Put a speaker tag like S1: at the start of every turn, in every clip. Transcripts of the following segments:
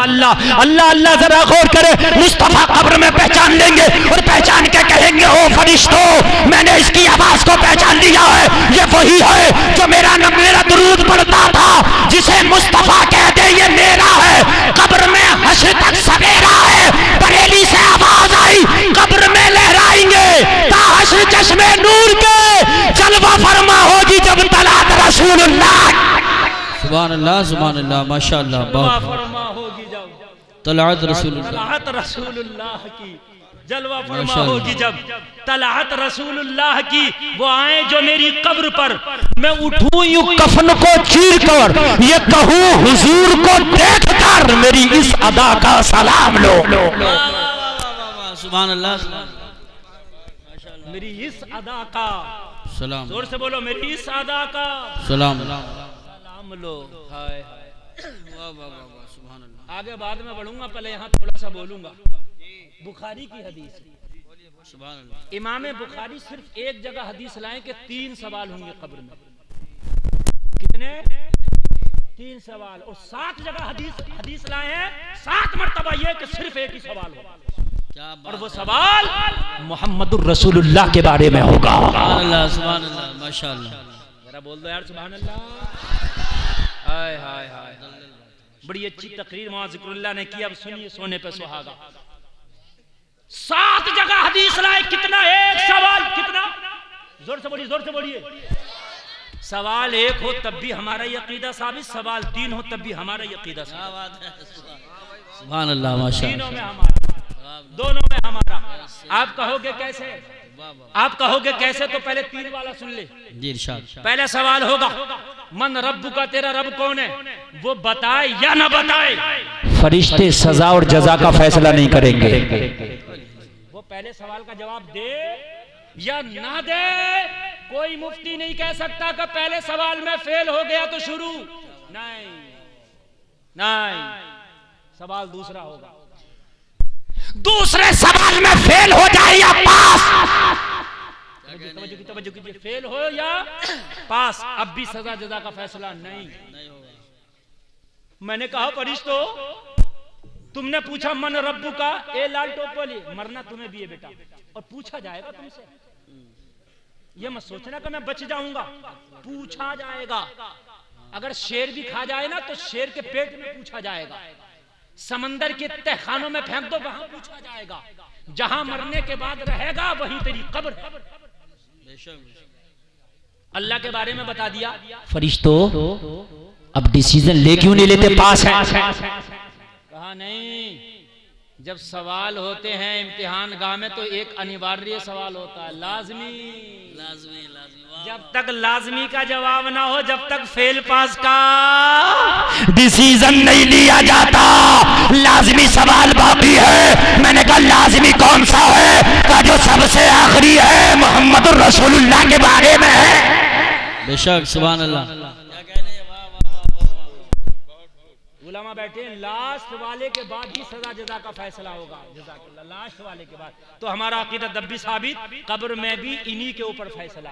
S1: अल्लाह अल्लाह अल्लाह। जरा गौर करे, मुस्तफा कब्र में पहचान लेंगे और पहचान के कहेंगे ओ फरिश्तों, मैंने इसकी आवाज को पहचान लिया है, ये वही है जो मेरा दुरूद पढ़ता था, जिसे मुस्तफा कह दे ये मेरा है। कब्र में हश्र तक सवेरा है, बरेली से आवाज आई कब्र में लहराएंगे ताहश्र चश्मे नूर के, जलवा फरमा होगी जब तलात रसूलुल्लाह।
S2: सुभान अल्लाह माशाअल्लाह।
S3: जलवा फरमा होगी जब
S2: तलात रसूलुल्लाह,
S3: तलात रसूलुल्लाह की, जलवा फरमा होगी जब तलात रसूलुल्लाह की। वो आए जो मेरी कब्र पर, मैं उठूं यूं
S1: कफन को चीर कर, ये कहूँ हुजूर को देख कर, मेरी इस अदा का सलाम लो।
S2: सुभान अल्लाह,
S3: मेरी इस अदा का
S2: सलाम,
S3: जोर से बोलो, मेरी इस अदा का
S2: सलाम
S3: सलाम लो। हाय
S2: वाह वाह वाह, सुभान अल्लाह।
S3: आगे बाद में बढ़ूंगा, पहले यहाँ थोड़ा सा बोलूंगा। बुखारी की हदीस,
S2: सुभान अल्लाह।
S3: इमाम बुखारी सिर्फ एक जगह हदीस लाए कि 3 सवाल होंगे कब्र में। कितने? 3 सवाल, और 7 जगह हदीस लाए हैं, 7 मर्तबा ये कि सिर्फ एक ही सवाल होगा, और वो सवाल
S1: मोहम्मदुर रसूलुल्लाह के बारे में होगा।
S2: सुभान अल्लाह माशाअल्लाह।
S3: जरा बोल दो यार सुभान अल्लाह। हाय हाय हाय, बड़ी अच्छी तकरीर वहां जिक्रुल्लाह ने की। अब सुनिए, सोने पे सुहागा। 7 जगह हदीस लाए, कितना? एक सवाल, कितना? जोर से बोलिए, जोर से बोलिए। सवाल एक हो तब भी हमारा ये अकीदा साबित, सवाल 3 हो तब भी हमारा ये अकीदा साबित।
S2: सुभान अल्लाह माशाअल्लाह।
S3: तीनों में हमारा, दोनों में हमारा। आप कहोगे कैसे? आप कहोगे कैसे? तो पहले 3 वाला सुन ले
S2: जी, इरशाद।
S3: पहला सवाल होगा, मन रब्बु का, तेरा रब कौन है? वो बताए या ना बताए?
S1: फरिश्ते सजा और जजा का फैसला नहीं करेंगे।
S3: वो पहले सवाल का जवाब दे या ना दे। कोई मुफ्ती नहीं कह सकता कि पहले सवाल में फेल हो गया तो शुरू नहीं, नहीं। सवाल दूसरा होगा,
S1: दूसरे सवाल में फेल हो जाए या पास,
S3: तवज्जो कीजिए, फेल हो या पास, अब भी सजा जजा का फैसला नहीं होगा। मैंने कहा फरिश्तों, तुमने पूछा मन रब्बु का, ए लाल टोपली, मरना तुम्हें भी है बेटा, और पूछा जाएगा तुमसे। ये मत सोचना कि मैं बच जाऊंगा, पूछा जाएगा। अगर शेर भी खा जाए ना तो शेर के पेट में पूछा जाएगा, समंदर के तहखानों में फेंक दो, वहां पूछा जाएगा। जहां मरने के बाद रहेगा वहीं तेरी कब्र। अल्लाह के बारे में बता दिया।
S1: फरिश्तों अब डिसीजन ले क्यों नहीं लेते? पास है।
S3: कहा नहीं, जब सवाल होते हैं इम्तिहान गाह में तो एक अनिवार्य सवाल होता है, लाजमी। जब तक लाजमी का जवाब ना हो, जब तक फेल पास का
S1: डिसीजन नहीं लिया जाता, लाजमी सवाल बाकी है। मैंने कहा लाजमी कौन सा है? का जो सबसे आखिरी है, मोहम्मद रसूलुल्लाह के बारे में है।
S2: बेशक, सुभान अल्लाह।
S3: उलमा बैठे, लास्ट वाले के बाद ही सजा जजा का फैसला होगा। जज़ाकल्लाह, लास्ट वाले के बाद। तो हमारा अकीदा दब्बी साबित, कब्र में भी इन्हीं के ऊपर फैसला।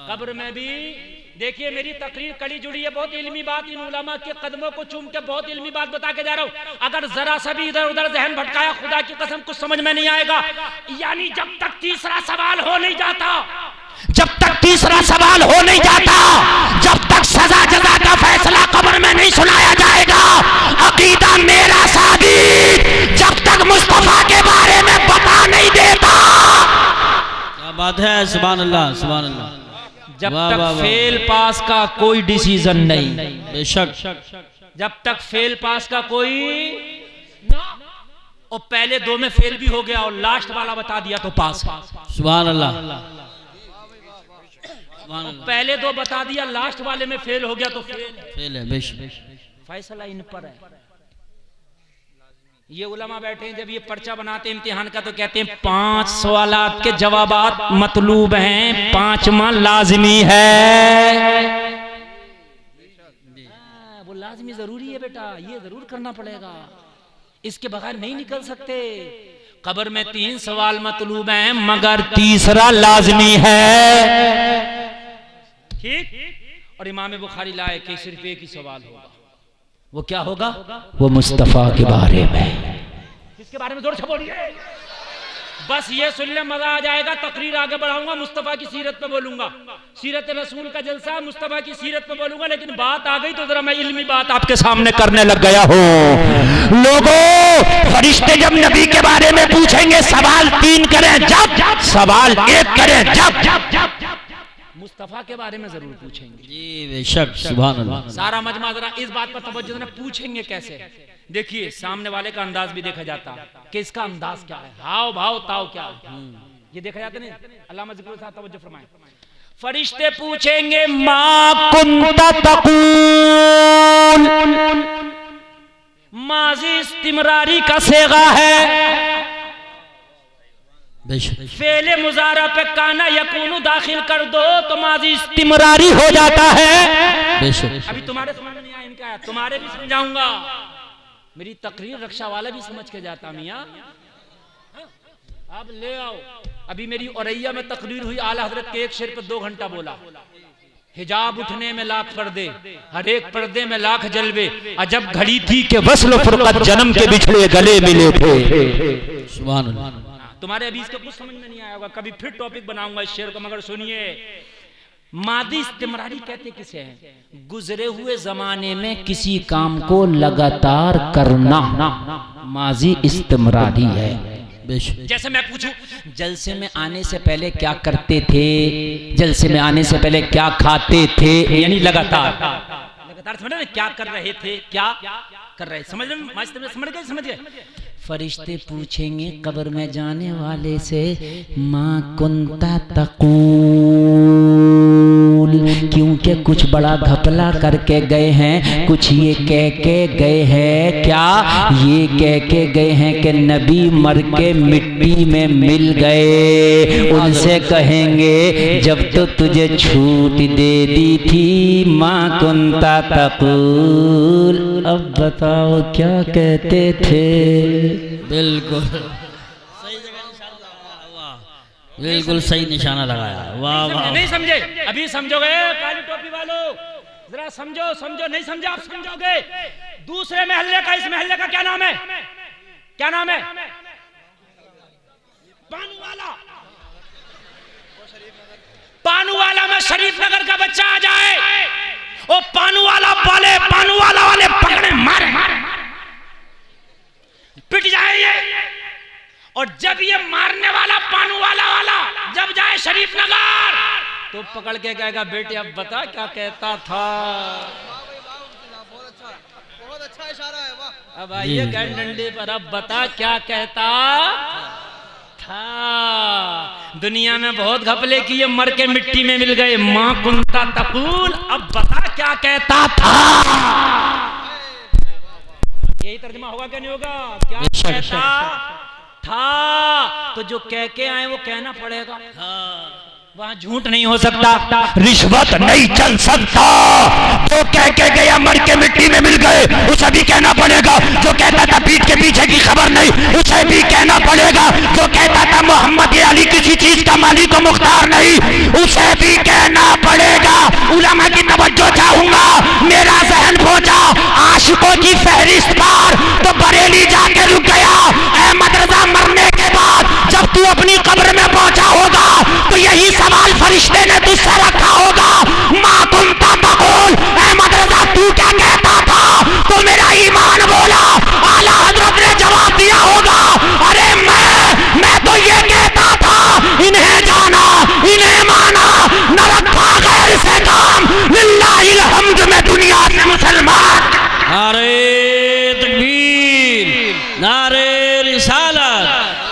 S3: कब्र में भी देखिए, मेरी तकरीर कड़ी जुड़ी है, बहुत इल्मी बात, इन उलमा के कदमों को चूम के बहुत इल्मी बात बता के जा रहा हूँ। अगर जरा सा भी इधर उधर जहन भटकाया, खुदा की कसम कुछ समझ में नहीं आएगा। यानी जब तक तीसरा सवाल हो नहीं जाता,
S1: जब तक तीसरा सवाल हो नहीं जाता, जब तक सजा जजा का फैसला कब्र में नहीं सुनाया जाएगा, अकीदा मेरा साबित, जब तक मुस्तफा के बारे में बता नहीं देता।
S2: क्या बात है, सुभान अल्लाह, सुभान अल्लाह।
S3: जब तक फेल पास का कोई डिसीजन नहीं,
S2: बेशक,
S3: जब तक फेल पास का कोई ना, और पहले 2 में फेल भी हो गया और लास्ट वाला बता दिया तो पास।
S2: सुभान अल्लाह।
S3: पहले 2 बता दिया, लास्ट वाले में फेल हो गया तो फेल
S2: है। बेशक,
S3: फैसला इन पर है। ये उलमा बैठे हैं, जब ये पर्चा बनाते हैं इम्तिहान का तो कहते हैं 5 सवालात के जवाबात मतलूब हैं, 5वां लाजमी है। वो लाजमी जरूरी है बेटा, ये जरूर करना पड़ेगा, इसके बगैर नहीं निकल सकते। कब्र में 3 सवाल मतलूब हैं, मगर तीसरा लाजमी है। ठीक। और इमाम बुखारी लाए कि सिर्फ एक ही सवाल होगा, वो क्या होगा?
S1: वो मुस्तफा के बारे में।
S3: किसके बारे में? जोर से बोलिए। बस ये सुन ले, मजा आ जाएगा। तकरीर आगे बढ़ाऊंगा, मुस्तफा की सीरत पे बोलूंगा, सीरत रसूल का जलसा, मुस्तफा की सीरत पे बोलूंगा। लेकिन बात आ गई तो जरा मैं इल्मी बात आपके सामने करने लग गया हूँ। लोगों, फरिश्ते जब नबी के बारे में पूछेंगे, सवाल 3 करें जब, सवाल 1 करें जब, मुस्तफा के बारे में जरूर पूछेंगे।
S2: जी बेशक, सुभान अल्लाह।
S3: सारा मजमा जरा इस बात पर तवज्जो देना, पूछेंगे कैसे। देखिए, सामने वाले का अंदाज भी देखा जाता कि इसका अंदाज क्या है, हाव भाव ताव क्या है, ये देखा जाता नहीं। अल्लामा ज़िक्र साहब तवज्जो फरमाएं। फरिश्ते पूछेंगे, मा कुंता तक़ूल, माजी इस्तिमरारी का सेगा है। फेले मुजारा पे काना यकूनु दाखिल कर दो तो माजी इस्तिमरारी हो जाता है। अभी तुम्हारे समझ में नहीं आया, इनका तुम्हारे भी समझाऊंगा। मेरी तकरीर रक्षा वाला भी समझ के जाता मियाँ। अब ले आओ, अभी मेरी औरैया में तकरीर हुई, आला हजरत के एक शेर पर 2 घंटा बोला। हिजाब उठने में लाख पर्दे, हर एक पर्दे में लाख जलवे, अजब घड़ी थी कि वस्ल फुरकत जन्म के बिछड़े गले मिले थे।
S2: सुभान अल्लाह।
S3: तुम्हारे अभी इसका कुछ समझ में नहीं आया होगा, कभी फिर टॉपिक बनाऊंगा इस शेर को, मगर सुनिए। मादी इस्तिमरारी कहते किसे हैं? गुजरे हुए जमाने में किसी काम को लगातार करना माजी इस्तिमरारी है। जैसे मैं पूछूं, जलसे में आने से पहले क्या करते थे, जलसे में आने से पहले क्या खाते थे, यानी लगातार समझ रहे, क्या कर रहे थे, क्या कर रहे, समझ गए, समझ गए। फरिश्ते पूछेंगे कब्र में जाने वाले से, माँ कुंता तक़ूल, क्योंकि कुछ बड़ा घपला करके गए हैं, कुछ ये कह के गए हैं, क्या ये कह के गए हैं कि नबी मर के मिट्टी में मिल गए। उनसे कहेंगे, जब तो तुझे छूट दे दी थी माँ कुंता तक़ूल, अब बताओ क्या कहते थे।
S2: बिल्कुल सही जगह निशाना लगाया, वाह, बिल्कुल सही निशाना लगाया, वाह वाह।
S3: नहीं समझे? अभी समझोगे काली टोपी वालों, जरा समझो, समझो, नहीं समझे आप समझोगे। दूसरे महल्ले का, इस महल्ले का क्या नाम है? क्या नाम है? पानूवाला। पानूवाला में शरीफ नगर का बच्चा आ जाए, ओ पानूवाला वाले, पानूवाला वाले पकड़े मारे, पिट जाए ये। और जब ये मारने वाला पानूवाला वाला जब जाए शरीफ नगर, तो पकड़ के कहेगा, बेटे अब बता क्या कहता था।
S4: बहुत अच्छा इशारा है, वाह।
S3: अब आइए गैंड डंडे पर, अब बता क्या कहता था। दुनिया में बहुत घपले किए, मर के मिट्टी में मिल गए, माँ कुंता तक़ूल, अब बता क्या कहता था। यही तर्जुमा होगा क्या नहीं होगा? क्या कहता था, तो जो कह के आए वो कहना पड़ेगा। वहां झूठ नहीं हो सकता,
S1: रिश्वत नहीं चल सकता। जो कह के गया मर के मिट्टी में मिल गए, उसे भी कहना पड़ेगा। जो कहता था पीठ के पीछे की खबर नहीं, उसे भी कहना पड़ेगा। जो कहता था मोहम्मद अली किसी चीज का मालिक मुख्तार नहीं, उसे भी कहना पड़ेगा। उलमा की तवज्जो चाहूंगा, मेरा जहन पहुंचा आशिकों की फहरिस्त पर, तो बरेली जाके रुक गया। अहमद रजा मरने के बाद जब तू अपनी कब्र में पहुंचा होगा, तो यही सवाल फरिश्ते ने तुझसे रखा होगा, माँ कुंता तक़ूल, अहमद रजा तू क्या कहता था? तो मेरा ईमान बोला। आला हजरत ने जवाब दिया होगा, अरे मैं तो ये कहता था, इन्हें जाना, इन्हें माना, न रखा गैर से काम, लिल्लाहिल हम्द में दुनिया से मुसलमान।
S2: नारे तकबीर, नारे रिसालत,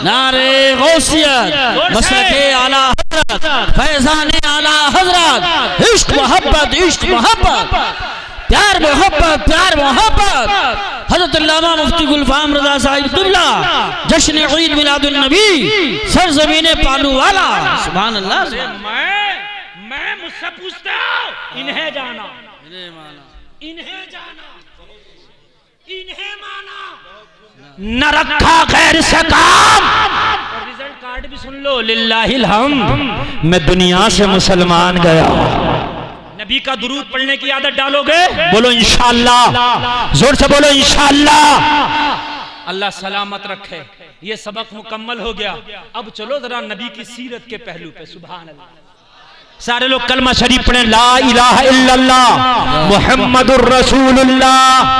S2: नारे गौसियत, मसलके आला हजरत, फैज़ाने आला हजरत, इश्क मोहब्बत, इश्क मोहब्बत, प्यार मोहब्बत, प्यार मोहब्बत। हजरत अल्लामा मुफ्ती गुलफाम रजा साहिबुल्ला, जश्न ईद मिलादुन नबी, सरजमीने पानूवाला। सुभान अल्लाह।
S3: मैं मुझसे पूछता हूं, इन्हें जाना, इन्हें माना, इन्हें माना,
S1: न रखा गैर से काम।
S3: और रिजल्ट कार्ड भी सुन लो, लिल्लाहिल हम्द,
S1: मैं दुनिया से मुसलमान गया।
S3: नबी का दुरूद पढ़ने की आदत डालोगे?
S1: बोलो इंशाअल्लाह, जोर से बोलो इंशाअल्लाह।
S3: अल्लाह सलामत रखे। ये सबक मुकम्मल हो गया। अब चलो जरा नबी की सीरत के पहलू पे। सुभान अल्लाह।
S1: सारे लोग कलमा शरीफ पढ़ें, ला इलाहा इल्लल्लाह मुहम्मदुर रसूलुल्लाह।